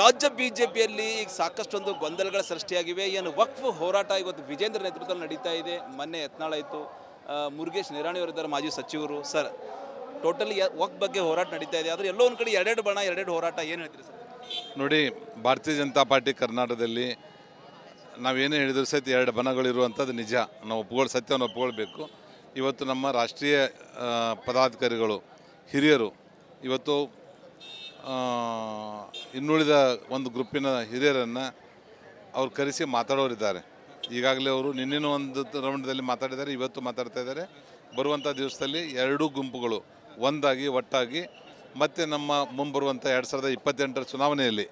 ರಾಜ್ಯ ಬಿಜೆಪಿಯಲ್ಲಿ ಈಗ ಸಾಕಷ್ಟೊಂದು ಗೊಂದಲಗಳ ಸೃಷ್ಟಿಯಾಗಿವೆ. ಏನು ವಕ್ಫ್ ಹೋರಾಟ ಇವತ್ತು ವಿಜೇಂದ್ರ ನೇತೃತ್ವದಲ್ಲಿ ನಡೀತಾ ಇದೆ. ಮೊನ್ನೆ ಯತ್ನಾಳ್ ಆಯಿತು, ಮುರುಗೇಶ್ ನಿರಾಣಿ ಅವರಿದ್ದಾರೆ, ಮಾಜಿ ಸಚಿವರು. ಸರ್, ಟೋಟಲಿ ವಕ್ಫ್ ಬಗ್ಗೆ ಹೋರಾಟ ನಡೀತಾ ಇದೆ. ಆದರೆ ಎಲ್ಲೋ ಒಂದು ಕಡೆ ಎರಡೆರಡು ಬಣ, ಎರಡೆರಡು ಹೋರಾಟ, ಏನು ಹೇಳ್ತೀರಿ ಸರ್? ನೋಡಿ, ಭಾರತೀಯ ಜನತಾ ಪಾರ್ಟಿ ಕರ್ನಾಟಕದಲ್ಲಿ ನಾವೇನೇ ಹೇಳಿದ್ರು ಸಹಿತ ಎರಡು ಬಣಗಳಿರುವಂಥದ್ದು ನಿಜ. ನಾವು ಸತ್ಯವನ್ನು ಒಪ್ಕೊಳ್ಬೇಕು. ಇವತ್ತು ನಮ್ಮ ರಾಷ್ಟ್ರೀಯ ಪದಾಧಿಕಾರಿಗಳು, ಹಿರಿಯರು ಇವತ್ತು ಇನ್ನುಳಿದ ಒಂದು ಗ್ರೂಪಿನ ಹಿರಿಯರನ್ನು ಅವ್ರು ಕರೆಸಿ ಮಾತಾಡೋರಿದ್ದಾರೆ. ಈಗಾಗಲೇ ಅವರು ನಿನ್ನೆನೂ ಒಂದು ರೌಂಡಲ್ಲಿ ಮಾತಾಡಿದ್ದಾರೆ, ಇವತ್ತು ಮಾತಾಡ್ತಾ ಇದ್ದಾರೆ. ಬರುವಂಥ ದಿವಸದಲ್ಲಿ ಎರಡೂ ಗುಂಪುಗಳು ಒಂದಾಗಿ ಒಟ್ಟಾಗಿ ಮತ್ತು ನಮ್ಮ ಮುಂಬರುವಂಥ 2028ರ ಚುನಾವಣೆಯಲ್ಲಿ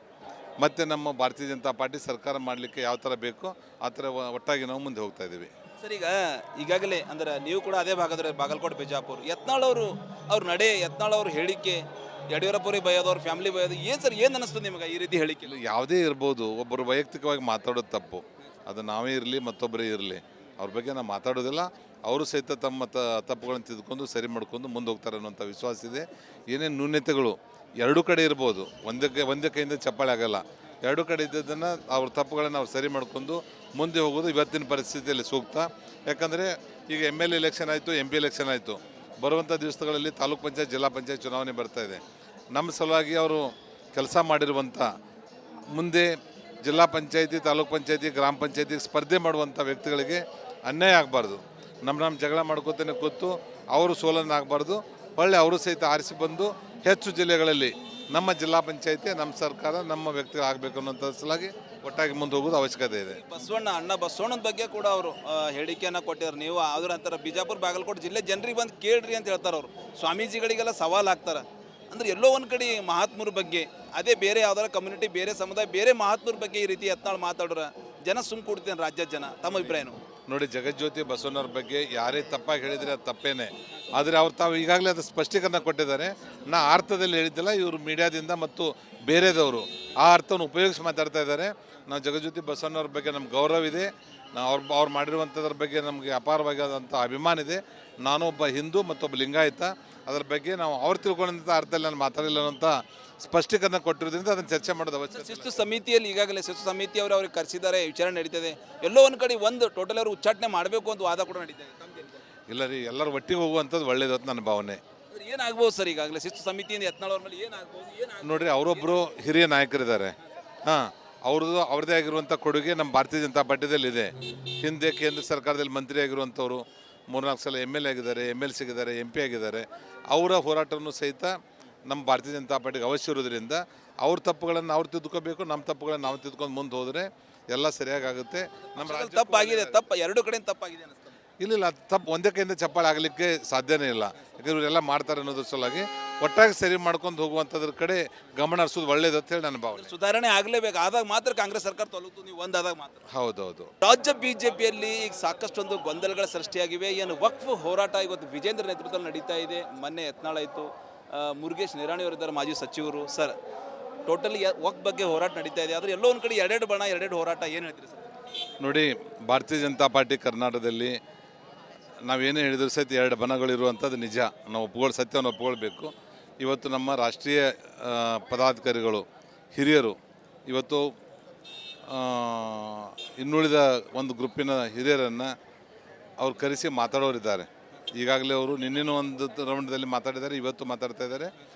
ಮತ್ತು ನಮ್ಮ ಭಾರತೀಯ ಜನತಾ ಪಾರ್ಟಿ ಸರ್ಕಾರ ಮಾಡಲಿಕ್ಕೆ ಯಾವ ಥರ ಬೇಕೋ ಆ ಥರ ಒಟ್ಟಾಗಿ ನಾವು ಮುಂದೆ ಹೋಗ್ತಾ ಇದ್ದೀವಿ. ಸರ್, ಈಗಾಗಲೇ ಅಂದ್ರೆ ನೀವು ಕೂಡ ಅದೇ ಭಾಗದ ಬಾಗಲಕೋಟೆ, ಬಿಜಾಪುರ, ಯತ್ನಾಳ್ ಅವರು ಅವ್ರ ನಡೆ, ಯತ್ನಾಳ್ ಅವ್ರ ಹೇಳಿಕೆ, ಯಡಿಯೂರಪ್ಪರಿಗೆ ಬಯೋದು, ಅವ್ರ ಫ್ಯಾಮಿಲಿ ಬಯೋದು, ಏನು ಸರ್, ಏನು ಅನ್ನಿಸ್ತದೆ ನಿಮಗೆ ಈ ರೀತಿ ಹೇಳಿಕೆ? ಯಾವುದೇ ಇರ್ಬೋದು, ಒಬ್ಬರು ವೈಯಕ್ತಿಕವಾಗಿ ಮಾತಾಡೋದು ತಪ್ಪು. ಅದು ನಾವೇ ಇರಲಿ ಮತ್ತೊಬ್ಬರೇ ಇರಲಿ, ಅವ್ರ ಬಗ್ಗೆ ನಾವು ಮಾತಾಡೋದಿಲ್ಲ. ಅವರು ಸಹಿತ ತಮ್ಮ ತಪ್ಪುಗಳನ್ನು ತಿದ್ದುಕೊಂಡು ಸರಿ ಮಾಡ್ಕೊಂಡು ಮುಂದೆ ಹೋಗ್ತಾರೆ ಅನ್ನೋಂಥ ವಿಶ್ವಾಸ ಇದೆ. ಏನೇನು ನ್ಯೂನ್ಯತೆಗಳು ಎರಡೂ ಕಡೆ ಇರ್ಬೋದು, ಒಂದೇ ಕೈಯಿಂದ ಚಪ್ಪಾಳೆ ಆಗಲ್ಲ. ಎರಡೂ ಕಡೆ ಇದ್ದದನ್ನು ಅವ್ರ ತಪ್ಪುಗಳನ್ನು ನಾವು ಸರಿ ಮಾಡ್ಕೊಂಡು ಮುಂದೆ ಹೋಗೋದು ಇವತ್ತಿನ ಪರಿಸ್ಥಿತಿಯಲ್ಲಿ ಸೂಕ್ತ. ಯಾಕಂದರೆ ಈಗ MLA ಎಲೆಕ್ಷನ್ ಆಯಿತು, MP ಎಲೆಕ್ಷನ್ ಆಯಿತು. ಬರುವಂಥ ದಿವಸಗಳಲ್ಲಿ ತಾಲೂಕು ಪಂಚಾಯತ್, ಜಿಲ್ಲಾ ಪಂಚಾಯತ್ ಚುನಾವಣೆ ಬರ್ತಾಯಿದೆ. ನಮ್ಮ ಸಲುವಾಗಿ ಅವರು ಕೆಲಸ ಮಾಡಿರುವಂಥ, ಮುಂದೆ ಜಿಲ್ಲಾ ಪಂಚಾಯತಿ, ತಾಲೂಕು ಪಂಚಾಯತಿ, ಗ್ರಾಮ ಪಂಚಾಯತಿಗೆ ಸ್ಪರ್ಧೆ ಮಾಡುವಂಥ ವ್ಯಕ್ತಿಗಳಿಗೆ ಅನ್ಯಾಯ ಆಗಬಾರ್ದು. ನಮ್ಮ ಜಗಳ ಮಾಡ್ಕೋತಾನೆ ಕೂತು ಅವರು ಸೋಲನ್ನಾಗಬಾರ್ದು. ಒಳ್ಳೆ ಅವರು ಸಹಿತ ಆರಿಸಿ ಬಂದು ಹೆಚ್ಚು ಜಿಲ್ಲೆಗಳಲ್ಲಿ ನಮ್ಮ ಜಿಲ್ಲಾ ಪಂಚಾಯತಿ, ನಮ್ಮ ಸರ್ಕಾರ, ನಮ್ಮ ವ್ಯಕ್ತಿಗಳು ಆಗಬೇಕು ಅನ್ನೋಂಥ ಸಲಾಗಿ ಒಟ್ಟಾಗಿ ಮುಂದೆ ಹೋಗೋದು ಅವಶ್ಯಕತೆ ಇದೆ. ಅಣ್ಣ ಬಸವಣ್ಣನ ಬಗ್ಗೆ ಕೂಡ ಅವರು ಹೇಳಿಕೆಯನ್ನು ಕೊಟ್ಟಿದ್ದಾರೆ. ನೀವು ಅದ್ರ ಅಂತಾರೆ ಬಿಜಾಪುರ, ಬಾಗಲಕೋಟೆ ಜಿಲ್ಲೆ ಜನರಿಗೆ ಬಂದು ಕೇಳ್ರಿ ಅಂತ ಹೇಳ್ತಾರೆ. ಅವರು ಸ್ವಾಮೀಜಿಗಳಿಗೆಲ್ಲ ಸವಾಲು ಹಾಕ್ತಾರೆ. ಅಂದರೆ ಎಲ್ಲೋ ಒಂದು ಕಡೆ ಮಹಾತ್ಮರ ಬಗ್ಗೆ, ಅದೇ ಬೇರೆ ಯಾವ್ದಾರ ಕಮ್ಯುನಿಟಿ, ಬೇರೆ ಸಮುದಾಯ, ಬೇರೆ ಮಹಾತ್ಮರ ಬಗ್ಗೆ ಈ ರೀತಿ ಯತ್ನಾಳ್ ಮಾತಾಡೋರ ಜನ ಸುಮ್ ಕೊಡ್ತೇನೆ ರಾಜ್ಯದ ಜನ. ತಮ್ಮ ಅಭಿಪ್ರಾಯನು? ನೋಡಿ, ಜಗಜ್ಯೋತಿ ಬಸವಣ್ಣವ್ರ ಬಗ್ಗೆ ಯಾರೇ ತಪ್ಪಾಗಿ ಹೇಳಿದರೆ ಅದು ತಪ್ಪೇನೆ. ಆದರೆ ಅವ್ರು ತಾವು ಈಗಾಗಲೇ ಅದು ಸ್ಪಷ್ಟೀಕರಣ ಕೊಟ್ಟಿದ್ದಾರೆ. ನಾ ಅರ್ಥದಲ್ಲಿ ಹೇಳಿದ್ದಿಲ್ಲ, ಇವರು ಮೀಡಿಯಾದಿಂದ ಮತ್ತು ಬೇರೆದವರು ಆ ಅರ್ಥವನ್ನು ಉಪಯೋಗಿಸಿ ಮಾತಾಡ್ತಾ ಇದ್ದಾರೆ. ನಾವು ಜಗಜ್ಯೋತಿ ಬಸವಣ್ಣವ್ರ ಬಗ್ಗೆ ನಮ್ಗೆ ಗೌರವ ಇದೆ. ಅವ್ರು ಮಾಡಿರುವಂಥದ್ರ ಬಗ್ಗೆ ನಮಗೆ ಅಪಾರವಾದಂಥ ಅಭಿಮಾನ ಇದೆ. ನಾನೊಬ್ಬ ಹಿಂದೂ ಮತ್ತೊಬ್ಬ ಲಿಂಗಾಯತ. ಅದರ ಬಗ್ಗೆ ನಾವು ಅವ್ರು ತಿಳ್ಕೊಂಡಂಥ ಅರ್ಥದಲ್ಲಿ ನಾನು ಮಾತಾಡಲಿಲ್ಲ ಅನ್ನೋಂಥ ಸ್ಪಷ್ಟೀಕರಣ ಕೊಟ್ಟಿರೋದ್ರಿಂದ ಅದನ್ನು ಚರ್ಚೆ ಮಾಡೋದು ಅವಶ್ಯ. ಶಿಸ್ತು ಸಮಿತಿಯಲ್ಲಿ ಈಗಾಗಲೇ ಶಿಸ್ತು ಸಮಿತಿಯವರು ಅವ್ರಿಗೆ ಕರೆಸಿದ್ದಾರೆ, ವಿಚಾರಣೆ ನಡೀತದೆ. ಎಲ್ಲೋ ಒಂದು ಕಡೆ ಒಂದು ಟೋಟಲ್ ಅವರು ಉಚ್ಚಾಟನೆ ಮಾಡಬೇಕು ಅಂತ ವಾದ ಕೂಡ ನಡೀತದೆ. ಇಲ್ಲ ರೀ, ಎಲ್ಲರೂ ಒಟ್ಟಿಗೆ ಹೋಗುವಂಥದ್ದು ಒಳ್ಳೇದು ಅಂತ ನನ್ನ ಭಾವನೆ. ಏನಾಗ್ಬೋದು ಸರ್? ಈಗಾಗಲೇ ಶಿಸ್ತು ಸಮಿತಿಯಿಂದ ಯತ್ನಾಳ್ ಅವ್ರ ಮೇಲೆ ಏನಾಗ್ಬೋದು? ನೋಡಿರಿ, ಅವರೊಬ್ಬರು ಹಿರಿಯ ನಾಯಕರಿದ್ದಾರೆ. ಅವ್ರದ್ದೇ ಆಗಿರುವಂಥ ಕೊಡುಗೆ ನಮ್ಮ ಭಾರತೀಯ ಜನತಾ ಪಾರ್ಟಿದಲ್ಲಿ ಇದೆ. ಹಿಂದೆ ಕೇಂದ್ರ ಸರ್ಕಾರದಲ್ಲಿ ಮಂತ್ರಿ ಆಗಿರುವಂಥವ್ರು 3-4 ಸಲ MLA ಆಗಿದ್ದಾರೆ, MLC ಆಗಿದ್ದಾರೆ, MP ಆಗಿದ್ದಾರೆ. ಅವರ ಹೋರಾಟವನ್ನು ಸಹಿತ ನಮ್ಮ ಭಾರತೀಯ ಜನತಾ ಪಾರ್ಟಿಗೆ ಅವಶ್ಯ ಇರೋದ್ರಿಂದ ಅವ್ರ ತಪ್ಪುಗಳನ್ನು ಅವ್ರು ತಿದ್ದುಕೋಬೇಕು, ನಮ್ಮ ತಪ್ಪುಗಳನ್ನು ನಾವು ತಿದ್ಕೊಂಡು ಮುಂದೆ ಹೋದರೆ ಎಲ್ಲ ಸರಿಯಾಗುತ್ತೆ. ನಮ್ಮ ರಾಜ್ಯ ತಪ್ಪಾಗಿದೆ, ಎರಡು ಕಡೆ ತಪ್ಪಾಗಿದೆ ಅನಿಸ್ತದೆ. ಇಲ್ಲ, ತಪ್ಪು ಒಂದೇ ಕೈಯಿಂದ ಚಪ್ಪಾಳೆ ಆಗಲಿಕ್ಕೆ ಸಾಧ್ಯನೇ ಇಲ್ಲ. ಯಾಕಂದ್ರೆ ಇವರೆಲ್ಲ ಮಾಡ್ತಾರೆ ಅನ್ನೋದ್ರ ಸಲುವಾಗಿ ಒಟ್ಟಾಗಿ ಸರಿ ಮಾಡ್ಕೊಂಡು ಹೋಗುವಂಥದ್ರ ಕಡೆ ಗಮನ ಹರಿಸೋದು ಒಳ್ಳೇದು ಅಂತ ಹೇಳಿ ನನ್ನ ಭಾವನೆ. ಸುಧಾರಣೆ ಆಗಲೇಬೇಕು, ಆದಾಗ ಮಾತ್ರ ಕಾಂಗ್ರೆಸ್ ಸರ್ಕಾರ ತೊಲಗುತ್ತು, ನೀವು ಒಂದಾದಾಗ ಮಾತ್ರ. ಹೌದೌದು. ರಾಜ್ಯ ಬಿಜೆಪಿಯಲ್ಲಿ ಈಗ ಸಾಕಷ್ಟೊಂದು ಗೊಂದಲಗಳ ಸೃಷ್ಟಿಯಾಗಿವೆ. ಏನು ವಕ್ಫ್ ಹೋರಾಟ ಇವತ್ತು ವಿಜೇಂದ್ರ ನೇತೃತ್ವದಲ್ಲಿ ನಡೀತಾ ಇದೆ. ಮೊನ್ನೆ ಯತ್ನಾಳ್ ಆಯಿತು, ಮುರುಗೇಶ್ ನಿರಾಣಿ ಅವರಿದ್ದಾರೆ, ಮಾಜಿ ಸಚಿವರು. ಸರ್, ಟೋಟಲಿ ವಕ್ಫ್ ಬಗ್ಗೆ ಹೋರಾಟ ನಡೀತಾ ಇದೆ. ಆದರೆ ಎಲ್ಲೋ ಒಂದು ಕಡೆ ಎರಡೆರಡು ಬಣ, ಎರಡೆರಡು ಹೋರಾಟ, ಏನು ಹೇಳ್ತೀರಿ ಸರ್? ನೋಡಿ, ಭಾರತೀಯ ಜನತಾ ಪಾರ್ಟಿ ಕರ್ನಾಟಕದಲ್ಲಿ ನಾವೇನೇ ಹೇಳಿದ್ರು ಸಹಿತ ಎರಡು ಬಣಗಳಿರುವಂಥದ್ದು ನಿಜ. ನಾವು ಸತ್ಯವನ್ನು ಒಪ್ಕೊಳ್ಬೇಕು. ಇವತ್ತು ನಮ್ಮ ರಾಷ್ಟ್ರೀಯ ಪದಾಧಿಕಾರಿಗಳು, ಹಿರಿಯರು ಇವತ್ತು ಇನ್ನುಳಿದ ಒಂದು ಗ್ರೂಪಿನ ಹಿರಿಯರನ್ನು ಅವ್ರು ಕರೆಸಿ ಮಾತಾಡೋರಿದ್ದಾರೆ. ಈಗಾಗಲೇ ಅವರು ನಿನ್ನೆನೂ ಒಂದು ರೌಂಡಲ್ಲಿ ಮಾತಾಡಿದ್ದಾರೆ, ಇವತ್ತು ಮಾತಾಡ್ತಾ ಇದ್ದಾರೆ.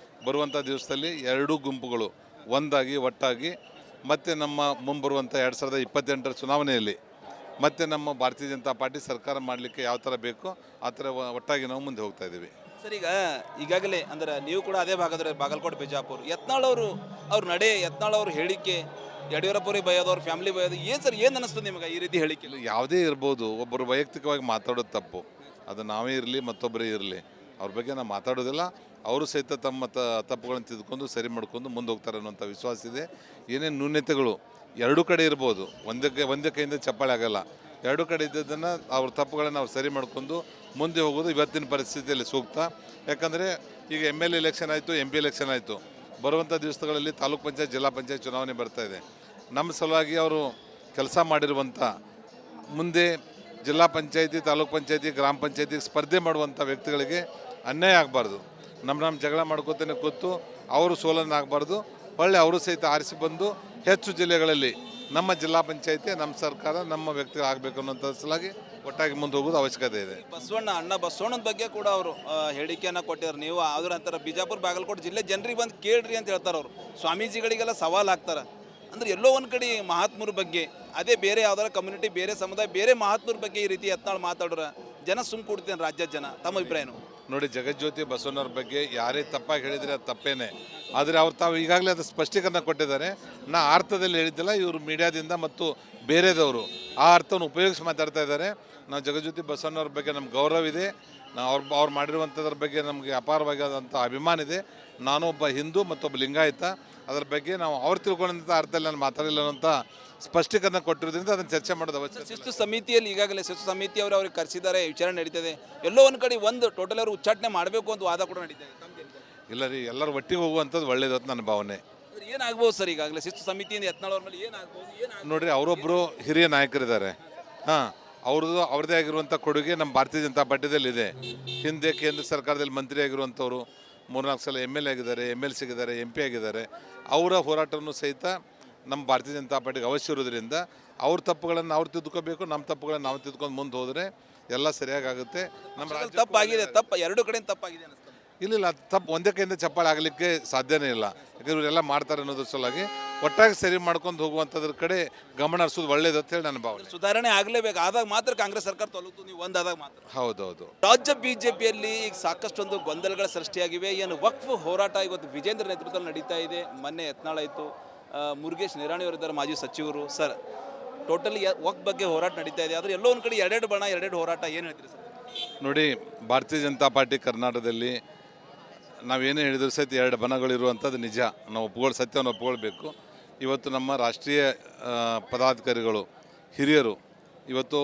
ಬರುವಂಥ ದಿವಸದಲ್ಲಿ ಎರಡೂ ಗುಂಪುಗಳು ಒಂದಾಗಿ ಒಟ್ಟಾಗಿ ಮತ್ತು ನಮ್ಮ ಮುಂಬರುವಂಥ 2028ರ ಚುನಾವಣೆಯಲ್ಲಿ ಮತ್ತು ನಮ್ಮ ಭಾರತೀಯ ಜನತಾ ಪಾರ್ಟಿ ಸರ್ಕಾರ ಮಾಡಲಿಕ್ಕೆ ಯಾವ ಥರ ಬೇಕೋ ಆ ಥರ ಒಟ್ಟಾಗಿ ನಾವು ಮುಂದೆ ಹೋಗ್ತಾ ಇದ್ದೀವಿ. ಸರ್, ಈಗಾಗಲೇ ಅಂದ್ರೆ ನೀವು ಕೂಡ ಅದೇ ಭಾಗದ ಬಾಗಲಕೋಟೆ, ಬಿಜಾಪುರ, ಯತ್ನಾಳ್ ಅವ್ರ ನಡೆ, ಯತ್ನಾಳ್ ಅವ್ರ ಹೇಳಿಕೆ, ಯಡಿಯೂರಪ್ಪರಿಗೆ ಬಯೋದು, ಅವ್ರ ಫ್ಯಾಮಿಲಿ ಬಯೋದು, ಏನು ಸರ್, ಏನು ಅನ್ನಿಸ್ತದೆ ನಿಮಗೆ ಈ ರೀತಿ ಹೇಳಿಕೆ? ಯಾವುದೇ ಇರ್ಬೋದು, ಒಬ್ಬರು ವೈಯಕ್ತಿಕವಾಗಿ ಮಾತಾಡೋದು ತಪ್ಪು. ಅದು ನಾವೇ ಇರಲಿ ಮತ್ತೊಬ್ಬರೇ ಇರಲಿ, ಅವ್ರ ಬಗ್ಗೆ ನಾವು ಮಾತಾಡೋದಿಲ್ಲ. ಅವರು ಸಹಿತ ತಮ್ಮ ತಪ್ಪುಗಳನ್ನು ತಿದ್ದುಕೊಂಡು ಸರಿ ಮಾಡ್ಕೊಂಡು ಮುಂದೆ ಹೋಗ್ತಾರೆ ಅನ್ನೋಂಥ ವಿಶ್ವಾಸ ಇದೆ. ಏನೇನು ನ್ಯೂನ್ಯತೆಗಳು ಎರಡೂ ಕಡೆ ಇರ್ಬೋದು, ಒಂದೇ ಕೈಯಿಂದ ಚಪ್ಪಾಳೆ ಆಗಲ್ಲ. ಎರಡೂ ಕಡೆ ಇದ್ದದನ್ನು ಅವ್ರ ತಪ್ಪುಗಳನ್ನು ನಾವು ಸರಿ ಮಾಡ್ಕೊಂಡು ಮುಂದೆ ಹೋಗೋದು ಇವತ್ತಿನ ಪರಿಸ್ಥಿತಿಯಲ್ಲಿ ಸೂಕ್ತ. ಯಾಕಂದರೆ ಈಗ MLA ಎಲೆಕ್ಷನ್ ಆಯಿತು, MP ಎಲೆಕ್ಷನ್ ಆಯಿತು. ಬರುವಂಥ ದಿವಸಗಳಲ್ಲಿ ತಾಲೂಕು ಪಂಚಾಯತ್, ಜಿಲ್ಲಾ ಪಂಚಾಯತ್ ಚುನಾವಣೆ ಬರ್ತಾಯಿದೆ. ನಮ್ಮ ಸಲುವಾಗಿ ಅವರು ಕೆಲಸ ಮಾಡಿರುವಂಥ, ಮುಂದೆ ಜಿಲ್ಲಾ ಪಂಚಾಯತಿ, ತಾಲೂಕು ಪಂಚಾಯತಿ, ಗ್ರಾಮ ಪಂಚಾಯತಿಗೆ ಸ್ಪರ್ಧೆ ಮಾಡುವಂಥ ವ್ಯಕ್ತಿಗಳಿಗೆ ಅನ್ಯಾಯ ಆಗಬಾರ್ದು. ನಮ್ಮ ಜಗಳ ಮಾಡ್ಕೋತಾನೆ ಕೂತು ಅವರು ಸೋಲನ್ನಾಗಬಾರ್ದು. ಒಳ್ಳೆ ಅವರು ಸಹಿತ ಆರಿಸಿ ಬಂದು ಹೆಚ್ಚು ಜಿಲ್ಲೆಗಳಲ್ಲಿ ನಮ್ಮ ಜಿಲ್ಲಾ ಪಂಚಾಯತಿ ನಮ್ಮ ಸರ್ಕಾರ ನಮ್ಮ ವ್ಯಕ್ತಿ ಆಗಬೇಕು ಅನ್ನೋಂಥ ಸಲಾಗಿ ಒಟ್ಟಾಗಿ ಮುಂದೆ ಹೋಗೋದು ಅವಶ್ಯಕತೆ ಇದೆ. ಅಣ್ಣ ಬಸವಣ್ಣನ ಬಗ್ಗೆ ಕೂಡ ಅವರು ಹೇಳಿಕೆಯನ್ನು ಕೊಟ್ಟಿದ್ದಾರೆ. ನೀವು ಆದ್ರ ಅಂತಾರೆ ಬಿಜಾಪುರ ಬಾಗಲಕೋಟೆ ಜಿಲ್ಲೆ ಜನರಿಗೆ ಬಂದು ಕೇಳ್ರಿ ಅಂತ ಹೇಳ್ತಾರೆ. ಅವರು ಸ್ವಾಮೀಜಿಗಳಿಗೆಲ್ಲ ಸವಾಲು ಹಾಕ್ತಾರೆ. ಅಂದ್ರೆ ಎಲ್ಲೋ ಒಂದು ಕಡೆ ಮಹಾತ್ಮರ ಬಗ್ಗೆ, ಅದೇ ಬೇರೆ ಯಾವ್ದಾರ ಕಮ್ಯುನಿಟಿ, ಬೇರೆ ಸಮುದಾಯ, ಬೇರೆ ಮಹಾತ್ಮರ ಬಗ್ಗೆ ಈ ರೀತಿ ಯತ್ನಾಳ್ ಮಾತಾಡ್ರೆ ಜನ ಸುಮ್ ಕೊಡ್ತೇನೆ ರಾಜ್ಯದ ಜನ. ತಮ್ಮ ಅಭಿಪ್ರಾಯನು? ನೋಡಿ, ಜಗಜ್ಯೋತಿ ಬಸವಣ್ಣವ್ರ ಬಗ್ಗೆ ಯಾರೇ ತಪ್ಪಾಗಿ ಹೇಳಿದರೆ ಅದು ತಪ್ಪೇನೆ. ಆದರೆ ಅವ್ರು ತಾವು ಈಗಾಗಲೇ ಅದು ಸ್ಪಷ್ಟೀಕರಣ ಕೊಟ್ಟಿದ್ದಾರೆ. ನಾ ಅರ್ಥದಲ್ಲಿ ಹೇಳಿದ್ದಿಲ್ಲ, ಇವರು ಮೀಡಿಯಾದಿಂದ ಮತ್ತು ಬೇರೆದವರು ಆ ಅರ್ಥವನ್ನು ಉಪಯೋಗಿಸಿ ಮಾತಾಡ್ತಾ ಇದ್ದಾರೆ. ನಾವು ಜಗಜ್ಯೋತಿ ಬಸವಣ್ಣವ್ರ ಬಗ್ಗೆ ನಮ್ಗೆ ಗೌರವ ಇದೆ. ಅವ್ರು ಮಾಡಿರುವಂಥದ್ರ ಬಗ್ಗೆ ನಮಗೆ ಅಪಾರವಾದಂಥ ಅಭಿಮಾನ ಇದೆ. ನಾನೊಬ್ಬ ಹಿಂದೂ ಮತ್ತೊಬ್ಬ ಲಿಂಗಾಯತ. ಅದರ ಬಗ್ಗೆ ನಾವು ಅವ್ರು ತಿಳ್ಕೊಂಡಂಥ ಅರ್ಥದಲ್ಲಿ ನಾನು ಮಾತಾಡಿಲ್ಲ ಅಂತ ಸ್ಪಷ್ಟೀಕರಣ ಕೊಟ್ಟಿರೋದ್ರಿಂದ ಅದನ್ನು ಚರ್ಚೆ ಮಾಡೋದು ಅವಶ್ಯಕ. ಶಿಸ್ತು ಸಮಿತಿಯಲ್ಲಿ ಈಗಾಗಲೇ ಶಿಸ್ತು ಸಮಿತಿಯವರು ಅವ್ರಿಗೆ ಕರೆಸಿದ್ದಾರೆ, ವಿಚಾರಣೆ ನಡೀತದೆ. ಎಲ್ಲೋ ಒಂದು ಕಡೆ ಒಂದು ಟೋಟಲ್ ಅವರು ಉಚ್ಚಾಟನೆ ಮಾಡಬೇಕು ಅಂತ ವಾದ ಕೂಡ ನಡೀತದೆ. ಇಲ್ಲ ರೀ, ಎಲ್ಲರೂ ಒಟ್ಟಿಗೆ ಹೋಗುವಂಥದ್ದು ಒಳ್ಳೇದು ಅಂತ ನನ್ನ ಭಾವನೆ. ಏನಾಗ್ಬೋದು ಸರ್ ಈಗಾಗಲೇ ಶಿಸ್ತು ಸಮಿತಿಯಿಂದ ಯತ್ನಾಳ್ ಅವ್ರ ಮೇಲೆ ಏನಾಗ್ಬೋದು? ನೋಡಿರಿ, ಅವರೊಬ್ಬರು ಹಿರಿಯ ನಾಯಕರಿದ್ದಾರೆ. ಅವ್ರದ್ದೇ ಆಗಿರುವಂಥ ಕೊಡುಗೆ ನಮ್ಮ ಭಾರತೀಯ ಜನತಾ ಪಾರ್ಟಿಯಲ್ಲಿ ಇದೆ. ಹಿಂದೆ ಕೇಂದ್ರ ಸರ್ಕಾರದಲ್ಲಿ ಮಂತ್ರಿ ಆಗಿರುವಂಥವ್ರು 3-4 ಸಲ MLA ಆಗಿದ್ದಾರೆ, MLC ಆಗಿದ್ದಾರೆ, MP ಆಗಿದ್ದಾರೆ. ಅವರ ಹೋರಾಟವನ್ನು ಸಹಿತ ನಮ್ಮ ಭಾರತೀಯ ಜನತಾ ಪಾರ್ಟಿಗೆ ಅವಶ್ಯ ಇರೋದ್ರಿಂದ ಅವ್ರ ತಪ್ಪುಗಳನ್ನು ಅವ್ರು ತಿದ್ದುಕೋಬೇಕು, ನಮ್ಮ ತಪ್ಪುಗಳನ್ನು ನಾವು ತಿದ್ದುಕೊಂಡು ಮುಂದೆ ಹೋದರೆ ಎಲ್ಲ ಸರಿಯಾಗುತ್ತೆ. ನಮ್ಮ ರಾಜ್ಯ ತಪ್ಪಾಗಿದೆ, ಎರಡು ಕಡೆ ತಪ್ಪಾಗಿದೆ ಅನಿಸ್ತದೆ. ಇಲ್ಲ, ತಪ್ಪು ಒಂದೇ ಕೈಯಿಂದ ಚಪ್ಪಾಳೆ ಆಗಲಿಕ್ಕೆ ಸಾಧ್ಯನೇ ಇಲ್ಲ. ಯಾಕಂದ್ರೆ ಇವರೆಲ್ಲ ಮಾಡ್ತಾರೆ ಅನ್ನೋದ್ರ ಸಲುವಾಗಿ ಒಟ್ಟಾಗಿ ಸರಿ ಮಾಡ್ಕೊಂಡು ಹೋಗುವಂಥದ್ರ ಕಡೆ ಗಮನ ಹರಿಸೋದು ಒಳ್ಳೇದು ಅಂತ ಹೇಳಿ ನನ್ನ ಭಾವನೆ. ಸುಧಾರಣೆ ಆಗಲೇಬೇಕು, ಆದಾಗ ಮಾತ್ರ ಕಾಂಗ್ರೆಸ್ ಸರ್ಕಾರ ತೊಲಗ್ತು, ನೀವು ಒಂದಾದಾಗ ಮಾತ್ರ. ಹೌದೌದು. ರಾಜ್ಯ ಬಿಜೆಪಿಯಲ್ಲಿ ಈಗ ಸಾಕಷ್ಟೊಂದು ಗೊಂದಲಗಳ ಸೃಷ್ಟಿಯಾಗಿವೆ. ಏನು ವಕ್ಫ್ ಹೋರಾಟ ಇವತ್ತು ವಿಜೇಂದ್ರ ನೇತೃತ್ವದಲ್ಲಿ ನಡೀತಾ ಇದೆ. ಮೊನ್ನೆ ಯತ್ನಾಳ್ ಆಯಿತು, ಮುರುಗೇಶ್ ನಿರಾಣಿಯವರಿದ್ದಾರೆ, ಮಾಜಿ ಸಚಿವರು. ಸರ್, ಟೋಟಲಿ ವಕ್ಫ್ ಬಗ್ಗೆ ಹೋರಾಟ ನಡೀತಾ ಇದೆ. ಆದರೆ ಎಲ್ಲೋ ಒಂದು ಕಡೆ ಎರಡೆರಡು ಬಣ, ಎರಡೆರಡು ಹೋರಾಟ, ಏನು ಹೇಳ್ತೀರಿ ಸರ್? ನೋಡಿ, ಭಾರತೀಯ ಜನತಾ ಪಾರ್ಟಿ ಕರ್ನಾಟಕದಲ್ಲಿ ನಾವೇನೇ ಹೇಳಿದ್ರು ಸಹಿತ ಎರಡು ಬಣಗಳಿರುವಂಥದ್ದು ನಿಜ. ನಾವು ಸತ್ಯವನ್ನು ಒಪ್ಕೊಳ್ಬೇಕು. ಇವತ್ತು ನಮ್ಮ ರಾಷ್ಟ್ರೀಯ ಪದಾಧಿಕಾರಿಗಳು, ಹಿರಿಯರು ಇವತ್ತು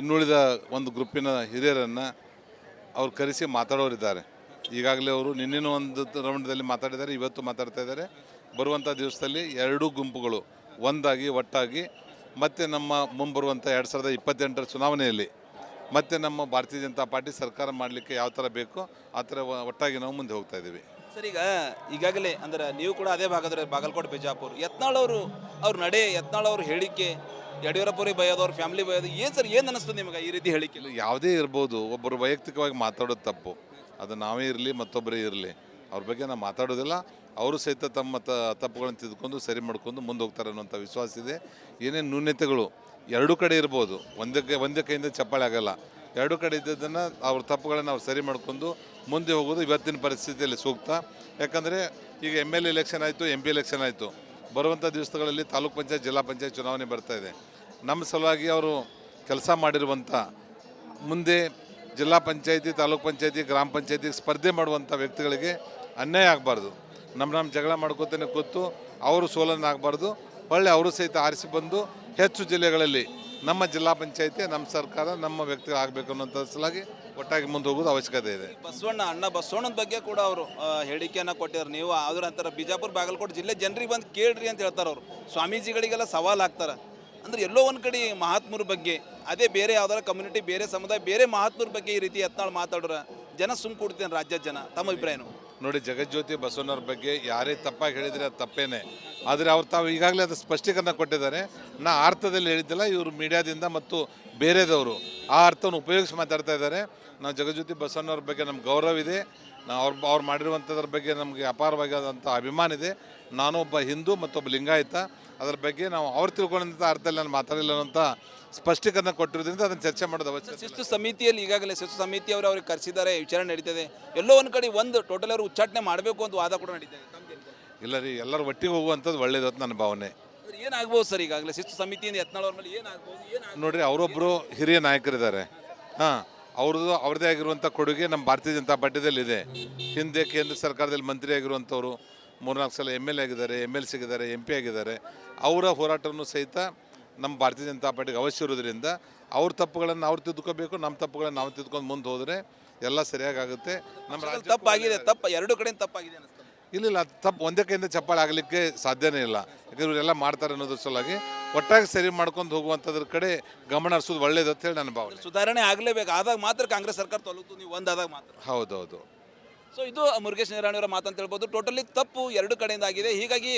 ಇನ್ನುಳಿದ ಒಂದು ಗ್ರೂಪಿನ ಹಿರಿಯರನ್ನು ಅವ್ರು ಕರೆಸಿ ಮಾತಾಡೋರಿದ್ದಾರೆ. ಈಗಾಗಲೇ ಅವರು ನಿನ್ನೆನೂ ಒಂದು ರೌಂಡಲ್ಲಿ ಮಾತಾಡಿದ್ದಾರೆ, ಇವತ್ತು ಮಾತಾಡ್ತಾ ಇದ್ದಾರೆ. ಬರುವಂಥ ದಿವಸದಲ್ಲಿ ಎರಡೂ ಗುಂಪುಗಳು ಒಂದಾಗಿ ಒಟ್ಟಾಗಿ ಮತ್ತು ನಮ್ಮ ಮುಂಬರುವಂಥ 2028ರ ಚುನಾವಣೆಯಲ್ಲಿ ಮತ್ತು ನಮ್ಮ ಭಾರತೀಯ ಜನತಾ ಪಾರ್ಟಿ ಸರ್ಕಾರ ಮಾಡಲಿಕ್ಕೆ ಯಾವ ಥರ ಬೇಕೋ ಆ ಥರ ಒಟ್ಟಾಗಿ ನಾವು ಮುಂದೆ ಹೋಗ್ತಾ ಇದ್ದೀವಿ. ಸರ್, ಈಗಾಗಲೇ ಅಂದ್ರೆ ನೀವು ಕೂಡ ಅದೇ ಭಾಗದ ಬಾಗಲಕೋಟೆ ಬಿಜಾಪುರ, ಯತ್ನಾಳ್ ಅವರು ಅವ್ರ ನಡೆ, ಯತ್ನಾಳ್ ಅವ್ರ ಹೇಳಿಕೆ, ಯಡಿಯೂರಪ್ಪರಿಗೆ ಬಯೋದು, ಅವ್ರ ಫ್ಯಾಮಿಲಿ ಬಯೋದು, ಏನು ಸರ್, ಏನು ಅನ್ನಿಸ್ತದೆ ನಿಮಗೆ ಈ ರೀತಿ ಹೇಳಿಕೆ? ಯಾವುದೇ ಇರ್ಬೋದು, ಒಬ್ಬರು ವೈಯಕ್ತಿಕವಾಗಿ ಮಾತಾಡೋದು ತಪ್ಪು. ಅದು ನಾವೇ ಇರಲಿ ಮತ್ತೊಬ್ಬರೇ ಇರಲಿ, ಅವ್ರ ಬಗ್ಗೆ ನಾವು ಮಾತಾಡೋದಿಲ್ಲ. ಅವರು ಸಹಿತ ತಮ್ಮ ತಪ್ಪುಗಳನ್ನು ತಿದ್ದುಕೊಂಡು ಸರಿ ಮಾಡ್ಕೊಂಡು ಮುಂದೆ ಹೋಗ್ತಾರೆ ಅನ್ನೋಂಥ ವಿಶ್ವಾಸ ಇದೆ. ಏನೇನು ನ್ಯೂನತೆಗಳು ಎರಡೂ ಕಡೆ ಇರ್ಬೋದು, ಒಂದೇ ಕೈಯಿಂದ ಚಪ್ಪಾಳೆ ಆಗಲ್ಲ. ಎರಡೂ ಕಡೆ ಇದ್ದದನ್ನು ಅವ್ರ ತಪ್ಪುಗಳನ್ನು ನಾವು ಸರಿ ಮಾಡ್ಕೊಂಡು ಮುಂದೆ ಹೋಗೋದು ಇವತ್ತಿನ ಪರಿಸ್ಥಿತಿಯಲ್ಲಿ ಸೂಕ್ತ. ಯಾಕಂದರೆ ಈಗ MLA ಎಲೆಕ್ಷನ್ ಆಯಿತು, MP ಎಲೆಕ್ಷನ್ ಆಯಿತು. ಬರುವಂಥ ದಿವಸಗಳಲ್ಲಿ ತಾಲೂಕು ಪಂಚಾಯತ್, ಜಿಲ್ಲಾ ಪಂಚಾಯತ್ ಚುನಾವಣೆ ಬರ್ತಾಯಿದೆ. ನಮ್ಮ ಸಲುವಾಗಿ ಅವರು ಕೆಲಸ ಮಾಡಿರುವಂಥ, ಮುಂದೆ ಜಿಲ್ಲಾ ಪಂಚಾಯತಿ, ತಾಲೂಕು ಪಂಚಾಯತಿ, ಗ್ರಾಮ ಪಂಚಾಯತಿಗೆ ಸ್ಪರ್ಧೆ ಮಾಡುವಂಥ ವ್ಯಕ್ತಿಗಳಿಗೆ ಅನ್ಯಾಯ ಆಗಬಾರ್ದು. ನಮ್ಮ ಜಗಳ ಮಾಡ್ಕೋತಾನೆ ಕೂತು ಅವರು ಸೋಲನ್ನು ಆಗಬಾರ್ದು. ಒಳ್ಳೆ ಅವರು ಸಹಿತ ಆರಿಸಿ ಬಂದು ಹೆಚ್ಚು ಜಿಲ್ಲೆಗಳಲ್ಲಿ ನಮ್ಮ ಜಿಲ್ಲಾ ಪಂಚಾಯತಿ, ನಮ್ಮ ಸರ್ಕಾರ, ನಮ್ಮ ವ್ಯಕ್ತಿ ಆಗಬೇಕು ಅನ್ನೋಂಥ ಸಲಾಗಿ ಒಟ್ಟಾಗಿ ಮುಂದೆ ಹೋಗೋದು ಅವಶ್ಯಕತೆ ಇದೆ. ಬಸವಣ್ಣನ ಬಗ್ಗೆ ಕೂಡ ಅವರು ಹೇಳಿಕೆಯನ್ನು ಕೊಟ್ಟಿದ್ದಾರೆ. ನೀವು ಆದ್ರ ಅಂತಾರೆ ಬಿಜಾಪುರ ಬಾಗಲಕೋಟೆ ಜಿಲ್ಲೆ ಜನರಿಗೆ ಬಂದು ಕೇಳ್ರಿ ಅಂತ ಹೇಳ್ತಾರೆ. ಅವರು ಸ್ವಾಮೀಜಿಗಳಿಗೆಲ್ಲ ಸವಾಲು ಹಾಕ್ತಾರೆ. ಅಂದ್ರೆ ಎಲ್ಲೋ ಒಂದು ಕಡೆ ಮಹಾತ್ಮರ ಬಗ್ಗೆ, ಅದೇ ಬೇರೆ ಯಾವ್ದಾರ ಕಮ್ಯುನಿಟಿ, ಬೇರೆ ಸಮುದಾಯ, ಬೇರೆ ಮಹಾತ್ಮರ ಬಗ್ಗೆ ಈ ರೀತಿ ಯತ್ನಾಳ್ ಮಾತಾಡ್ರೆ ಜನ ಸುಮ್ ಕೊಡ್ತೇನೆ ರಾಜ್ಯದ ಜನ. ತಮ್ಮ ಅಭಿಪ್ರಾಯನು? ನೋಡಿ, ಜಗಜ್ಯೋತಿ ಬಸವಣ್ಣವ್ರ ಬಗ್ಗೆ ಯಾರೇ ತಪ್ಪಾಗಿ ಹೇಳಿದರೆ ಅದು ತಪ್ಪೇನೆ. ಆದರೆ ಅವ್ರು ತಾವು ಈಗಾಗಲೇ ಅದು ಸ್ಪಷ್ಟೀಕರಣ ಕೊಟ್ಟಿದ್ದಾರೆ. ನಾ ಅರ್ಥದಲ್ಲಿ ಹೇಳಿದ್ದಿಲ್ಲ, ಇವರು ಮೀಡಿಯಾದಿಂದ ಮತ್ತು ಬೇರೆದವರು ಆ ಅರ್ಥವನ್ನು ಉಪಯೋಗಿಸಿ ಮಾತಾಡ್ತಾ ಇದ್ದಾರೆ. ನಾವು ಜಗಜ್ಯೋತಿ ಬಸವಣ್ಣವ್ರ ಬಗ್ಗೆ ನಮ್ಗೆ ಗೌರವ ಇದೆ. ಅವ್ರು ಮಾಡಿರುವಂಥದ್ರ ಬಗ್ಗೆ ನಮಗೆ ಅಪಾರವಾದಂಥ ಅಭಿಮಾನ ಇದೆ. ನಾನೊಬ್ಬ ಹಿಂದೂ ಮತ್ತೊಬ್ಬ ಲಿಂಗಾಯತ. ಅದರ ಬಗ್ಗೆ ನಾವು ಅವ್ರು ತಿಳ್ಕೊಂಡಂಥ ಅರ್ಥದಲ್ಲಿ ನಾನು ಮಾತಾಡಿಲ್ಲ ಅಂತ ಸ್ಪಷ್ಟೀಕರಣ ಕೊಟ್ಟಿರೋದ್ರಿಂದ ಅದನ್ನು ಚರ್ಚೆ ಮಾಡೋದು ಅವಶ್ಯಕ. ಶಿಸ್ತು ಸಮಿತಿಯಲ್ಲಿ ಈಗಾಗಲೇ ಶಿಸ್ತು ಸಮಿತಿಯವರು ಅವ್ರಿಗೆ ಕರೆಸಿದ್ದಾರೆ, ವಿಚಾರಣೆ ನಡೀತದೆ. ಎಲ್ಲೋ ಒಂದು ಕಡೆ ಒಂದು ಟೋಟಲ್ ಅವರು ಉಚ್ಚಾಟನೆ ಮಾಡಬೇಕು ಅಂತ ವಾದ ಕೂಡ ನಡೀತದೆ. ಇಲ್ಲ ರೀ, ಎಲ್ಲರೂ ಒಟ್ಟಿಗೆ ಹೋಗುವಂಥದ್ದು ಒಳ್ಳೇದು ಅಂತ ನನ್ನ ಭಾವನೆ. ಏನಾಗ್ಬೋದು ಸರ್ ಈಗಾಗಲೇ ಶಿಸ್ತು ಸಮಿತಿಯಿಂದ ಯತ್ನಾಳ್ ಅವ್ರ ಮೇಲೆ ಏನಾಗ್ಬೋದು? ನೋಡಿರಿ, ಅವರೊಬ್ಬರು ಹಿರಿಯ ನಾಯಕರಿದ್ದಾರೆ. ಅವ್ರದ್ದೇ ಆಗಿರುವಂಥ ಕೊಡುಗೆ ನಮ್ಮ ಭಾರತೀಯ ಜನತಾ ಪಾರ್ಟಿಯಲ್ಲಿ ಇದೆ. ಹಿಂದೆ ಕೇಂದ್ರ ಸರ್ಕಾರದಲ್ಲಿ ಮಂತ್ರಿ ಆಗಿರುವಂಥವ್ರು 3-4 ಸಲ MLA ಆಗಿದ್ದಾರೆ, MLC ಆಗಿದ್ದಾರೆ, MP ಆಗಿದ್ದಾರೆ. ಅವರ ಹೋರಾಟವನ್ನು ಸಹಿತ ನಮ್ಮ ಭಾರತೀಯ ಜನತಾ ಪಾರ್ಟಿಗೆ ಅವಶ್ಯ ಇರೋದ್ರಿಂದ ಅವ್ರ ತಪ್ಪುಗಳನ್ನು ಅವ್ರು ತಿದ್ದುಕೋಬೇಕು, ನಮ್ಮ ತಪ್ಪುಗಳನ್ನು ನಾವು ತಿದ್ದುಕೊಂಡು ಮುಂದೆ ಹೋದರೆ ಎಲ್ಲ ಸರಿಯಾಗುತ್ತೆ. ನಮ್ಮ ರಾಜ್ಯ ತಪ್ಪಾಗಿದೆ, ಎರಡು ಕಡೆ ತಪ್ಪಾಗಿದೆ ಅನಿಸ್ತದೆ. ಇಲ್ಲ, ತಪ್ಪು ಒಂದೇ ಕೈಯಿಂದ ಚಪ್ಪಾಳೆ ಆಗಲಿಕ್ಕೆ ಸಾಧ್ಯನೇ ಇಲ್ಲ. ಯಾಕಂದ್ರೆ ಇವರೆಲ್ಲ ಮಾಡ್ತಾರೆ ಅನ್ನೋದ್ರ ಸಲುವಾಗಿ ಒಟ್ಟಾಗಿ ಸರಿ ಮಾಡ್ಕೊಂಡು ಹೋಗುವಂಥದ್ರ ಕಡೆ ಗಮನ ಹರಿಸೋದು ಒಳ್ಳೇದು ಅಂತ ಹೇಳಿ ನನ್ನ ಭಾವನೆ. ಸುಧಾರಣೆ ಆಗಲೇಬೇಕು, ಆದಾಗ ಮಾತ್ರ ಕಾಂಗ್ರೆಸ್ ಸರ್ಕಾರ ತೊಲಗ್ತು, ನೀವು ಒಂದಾದಾಗ ಮಾತ್ರ. ಹೌದೌದು. ಸೊ ಇದು ಮುರುಗೇಶ್ ನಿರಾಣಿಯವರ ಮಾತಂತ ಹೇಳ್ಬೋದು. ಟೋಟಲಿ ತಪ್ಪು ಎರಡು ಕಡೆಯಿಂದ ಆಗಿದೆ. ಹೀಗಾಗಿ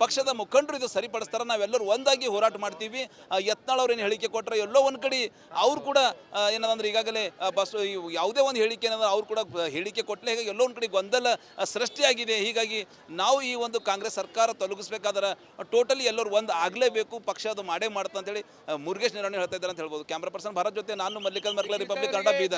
ಪಕ್ಷದ ಮುಖಂಡರು ಇದು ಸರಿಪಡಿಸ್ತಾರೆ, ನಾವೆಲ್ಲರೂ ಒಂದಾಗಿ ಹೋರಾಟ ಮಾಡ್ತೀವಿ. ಯತ್ನಾಳ್ ಅವ್ರು ಏನು ಹೇಳಿಕೆ ಕೊಟ್ಟರೆ ಎಲ್ಲೋ ಒಂದು ಕಡೆ ಅವ್ರು ಕೂಡ ಏನದಂದ್ರೆ ಈಗಾಗಲೇ ಯಾವುದೇ ಒಂದು ಹೇಳಿಕೆ ಏನಂದ್ರೆ ಅವ್ರು ಕೂಡ ಹೇಳಿಕೆ ಕೊಟ್ಟಲೆ ಹೀಗಾಗಿ ಎಲ್ಲೋ ಒಂದು ಕಡೆ ಗೊಂದಲ ಸೃಷ್ಟಿಯಾಗಿದೆ. ಹೀಗಾಗಿ ನಾವು ಈ ಒಂದು ಕಾಂಗ್ರೆಸ್ ಸರ್ಕಾರ ತೊಲಗಿಸ್ಬೇಕಾದ್ರೆ ಟೋಟಲಿ ಎಲ್ಲರೂ ಒಂದು ಆಗಲೇಬೇಕು, ಪಕ್ಷ ಅದು ಮಾಡೇ ಮಾಡ್ತಾ ಅಂತೇಳಿ ಮುರುಗೇಶ್ ನಿರಾಣಿ ಹೇಳ್ತಾ ಇದ್ದಾರೆ ಅಂತ ಹೇಳ್ಬೋದು. ಕ್ಯಾಮ್ರಾ ಪರ್ಸನ್ ಭಾರತ್ ಜೊತೆ ನಾನು ಮಲ್ಲಿಕಾರ್ಜುನ್ ಮರ್ಕಲ, ರಿಪಬ್ಲಿಕ್ ಕನ್ನಡ, ಬೀದರ್.